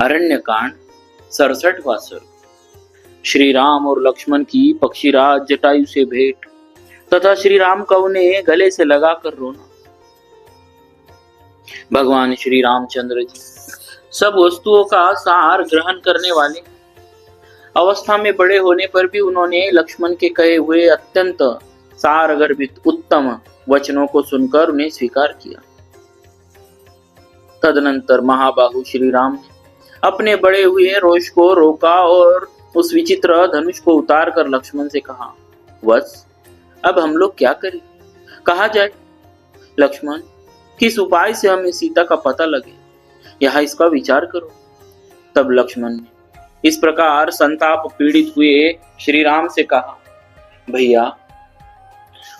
अरण्य कांड 67वां सर्ग। श्री राम और लक्ष्मण की पक्षीराज जटायु से भेंट तथा श्री राम का उन्हें गले से लगाकर रोना। भगवान श्री रामचंद्र जी सब वस्तुओं का सार ग्रहण करने वाले अवस्था में बड़े होने पर भी उन्होंने लक्ष्मण के कहे हुए अत्यंत सारगर्भित उत्तम वचनों को सुनकर उन्हें स्वीकार किया। तदनंतर महाबाहु श्री राम ने अपने बड़े हुए रोष को रोका और उस विचित्र धनुष को उतार कर लक्ष्मण से कहा, वत्स, अब हम लोग क्या करें, कहा जाए? लक्ष्मण, किस उपाय से हमें सीता का पता लगे, यहाँ इसका विचार करो। तब लक्ष्मण ने इस प्रकार संताप पीड़ित हुए श्री राम से कहा, भैया,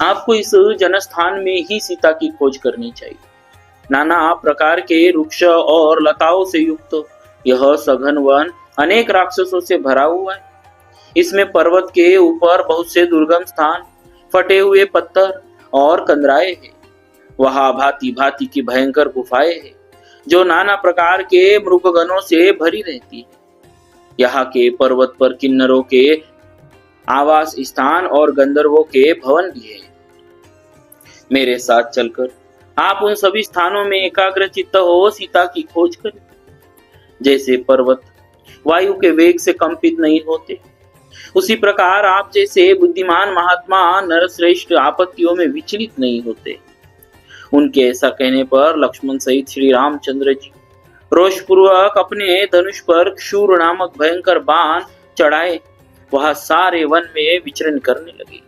आपको इस जनस्थान में ही सीता की खोज करनी चाहिए। नाना प्रकार के वृक्ष और लताओं से युक्त यह सघन वन अनेक राक्षसों से भरा हुआ है। इसमें पर्वत के ऊपर बहुत से दुर्गम स्थान, फटे हुए पत्थर और कंदराए हैं। वहां भांति भांति की भयंकर गुफाएं हैं जो नाना प्रकार के मृगगणों से भरी रहती है। यहाँ के पर्वत पर किन्नरों के आवास स्थान और गंधर्वों के भवन भी है। मेरे साथ चलकर आप उन सभी स्थानों में एकाग्र चित्त हो सीता की खोज करें। जैसे पर्वत वायु के वेग से कंपित नहीं होते, उसी प्रकार आप जैसे बुद्धिमान महात्मा नरश्रेष्ठ आपत्तियों में विचलित नहीं होते। उनके ऐसा कहने पर लक्ष्मण सहित श्री रामचंद्र जी रोषपूर्वक अपने धनुष पर क्षूर नामक भयंकर बाण चढ़ाए वह सारे वन में विचरण करने लगे।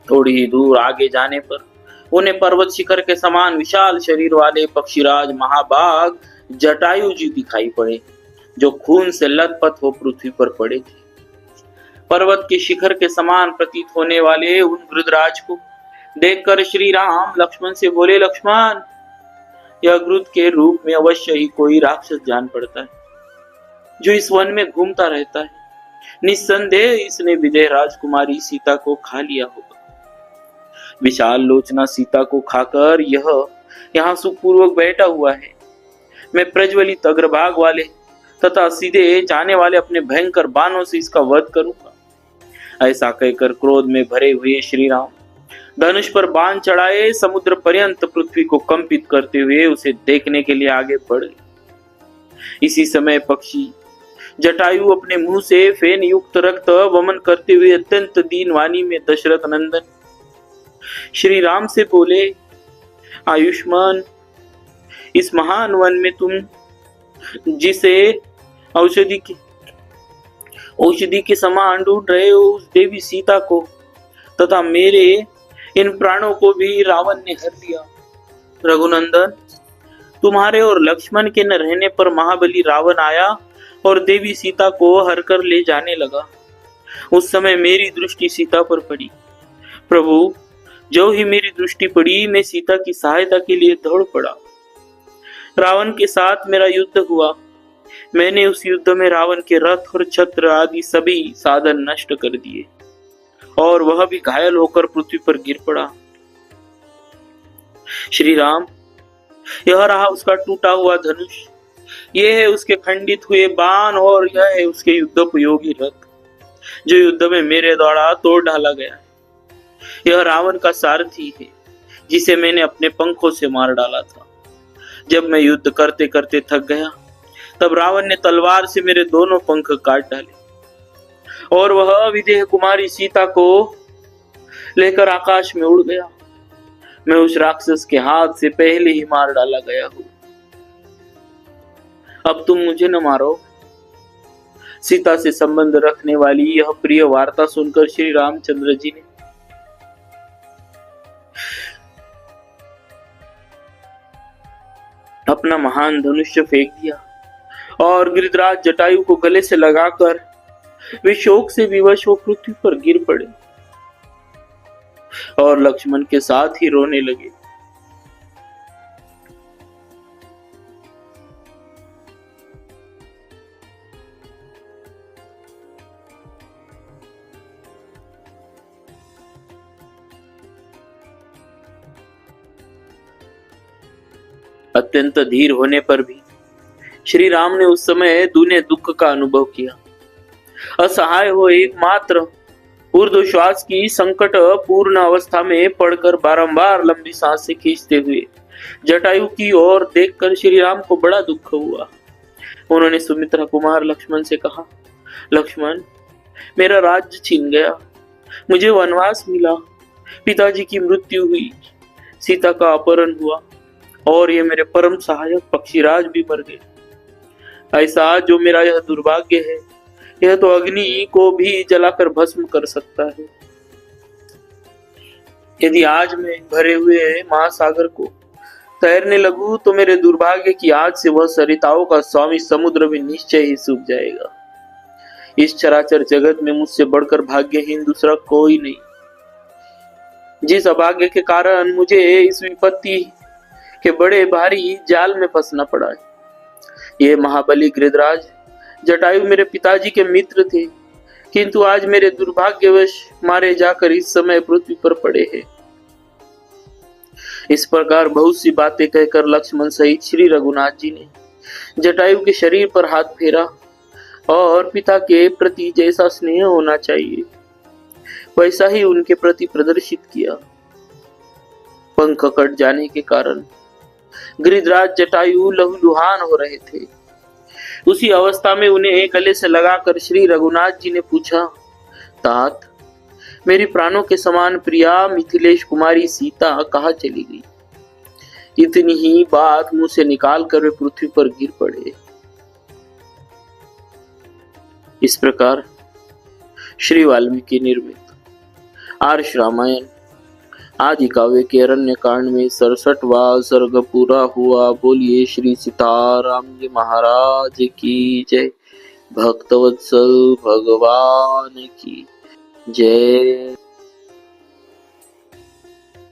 थोड़ी ही दूर आगे जाने पर उन्हें पर्वत शिखर के समान विशाल शरीर वाले पक्षीराज महाबाग जटायु जी दिखाई पड़े, जो खून से लथपथ हो पृथ्वी पर पड़े थे। पर्वत के शिखर के समान प्रतीत होने वाले उन गृधराज को देखकर श्री राम लक्ष्मण से बोले, लक्ष्मण, यह गृध के रूप में अवश्य ही कोई राक्षस जान पड़ता है जो इस वन में घूमता रहता है। निस्संदेह इसने विदेह राजकुमारी सीता को खा लिया होगा। विशाल लोचना सीता को खाकर यह यहाँ सुखपूर्वक बैठा हुआ है। मैं प्रज्वलित अग्रभाग वाले तथा सीधे जाने वाले अपने भयंकर बाणों से इसका वध करूंगा। ऐसा कहकर क्रोध में भरे हुए श्री राम धनुष पर बाण चढ़ाए समुद्र पर्यंत पृथ्वी को कंपित करते हुए उसे देखने के लिए आगे बढ़ गए। इसी समय पक्षी जटायु अपने मुंह से फेन युक्त रक्त वमन करते हुए अत्यंत दीन वाणी में दशरथ नंदन श्री राम से बोले, आयुष्मान, इस महान वन में तुम जिसे औषधि के समान ढूंढ रहे हो उस देवी सीता को तथा मेरे इन प्राणों को भी रावण ने हर लिया। रघुनंदन, तुम्हारे और लक्ष्मण के न रहने पर महाबली रावण आया और देवी सीता को हर कर ले जाने लगा। उस समय मेरी दृष्टि सीता पर पड़ी। प्रभु, जो ही मेरी दृष्टि पड़ी मैं सीता की सहायता के लिए दौड़ पड़ा। रावण के साथ मेरा युद्ध हुआ। मैंने उस युद्ध में रावण के रथ और छत्र आदि सभी साधन नष्ट कर दिए और वह भी घायल होकर पृथ्वी पर गिर पड़ा। श्री राम, यह रहा उसका टूटा हुआ धनुष, यह है उसके खंडित हुए बाण और यह है उसके युद्धोपयोगी रथ जो युद्ध में मेरे द्वारा तोड़ डाला गया। यह रावण का सारथी है जिसे मैंने अपने पंखों से मार डाला था। जब मैं युद्ध करते करते थक गया तब रावण ने तलवार से मेरे दोनों पंख काट डाले और वह विदेह कुमारी सीता को लेकर आकाश में उड़ गया। मैं उस राक्षस के हाथ से पहले ही मार डाला गया हूं। अब तुम मुझे न मारो। सीता से संबंध रखने वाली यह प्रिय वार्ता सुनकर श्री रामचंद्र जी ने अपना महान धनुष्य फेंक दिया और गिरिराज जटायु को गले से लगाकर वे शोक से विवश हो पृथ्वी पर गिर पड़े और लक्ष्मण के साथ ही रोने लगे। अत्यंत धीर होने पर भी श्री राम ने उस समय दूने दुख का अनुभव किया। असहाय हो एकमात्र ऊर्ध्वश्वास की संकट पूर्ण अवस्था में पड़कर बारंबार लंबी सांसें खींचते हुए जटायु की ओर देखकर श्री राम को बड़ा दुख हुआ। उन्होंने सुमित्रा कुमार लक्ष्मण से कहा, लक्ष्मण, मेरा राज्य छीन गया, मुझे वनवास मिला, पिताजी की मृत्यु हुई, सीता का अपहरण हुआ और ये मेरे परम सहायक पक्षीराज भी मर गए। ऐसा जो मेरा यह दुर्भाग्य है, यह तो अग्नि को भी जलाकर भस्म कर सकता है। यदि आज मैं भरे हुए महासागर को तैरने लगूं तो मेरे दुर्भाग्य की आग से वह सरिताओं का स्वामी समुद्र भी निश्चय ही सूख जाएगा। इस चराचर जगत में मुझसे बढ़कर भाग्यहीन दूसरा कोई नहीं। जिस अभाग्य के कारण मुझे इस विपत्ति के बड़े भारी जाल में फंसना पड़ा है। ये महाबली गिरिराज जटायु मेरे पिताजी के मित्र थे, किंतु आज मेरे दुर्भाग्यवश मारे जाकर इस समय पृथ्वी पर पड़े हैं। इस प्रकार बहुत सी बातें कहकर लक्ष्मण सहित श्री रघुनाथ जी ने जटायु के शरीर पर हाथ फेरा और पिता के प्रति जैसा स्नेह होना चाहिए वैसा ही उनके प्रति प्रदर्शित किया। पंख कट जाने के कारण गिरिराज जटायु लहूलुहान हो रहे थे। उसी अवस्था में उन्हें गले से लगाकर श्री रघुनाथ जी ने पूछा, तात, मेरी प्राणों के समान प्रिया मिथिलेश कुमारी सीता कहाँ चली गई? इतनी ही बात मुंह से निकाल कर वे पृथ्वी पर गिर पड़े। इस प्रकार श्री वाल्मीकि निर्मित आर्ष रामायण आदि काव्य के अरण्य कांड में 67वां सर्ग पूरा हुआ। बोलिए श्री सीताराम जी महाराज की जय। भक्तवत्सल भगवान की जय।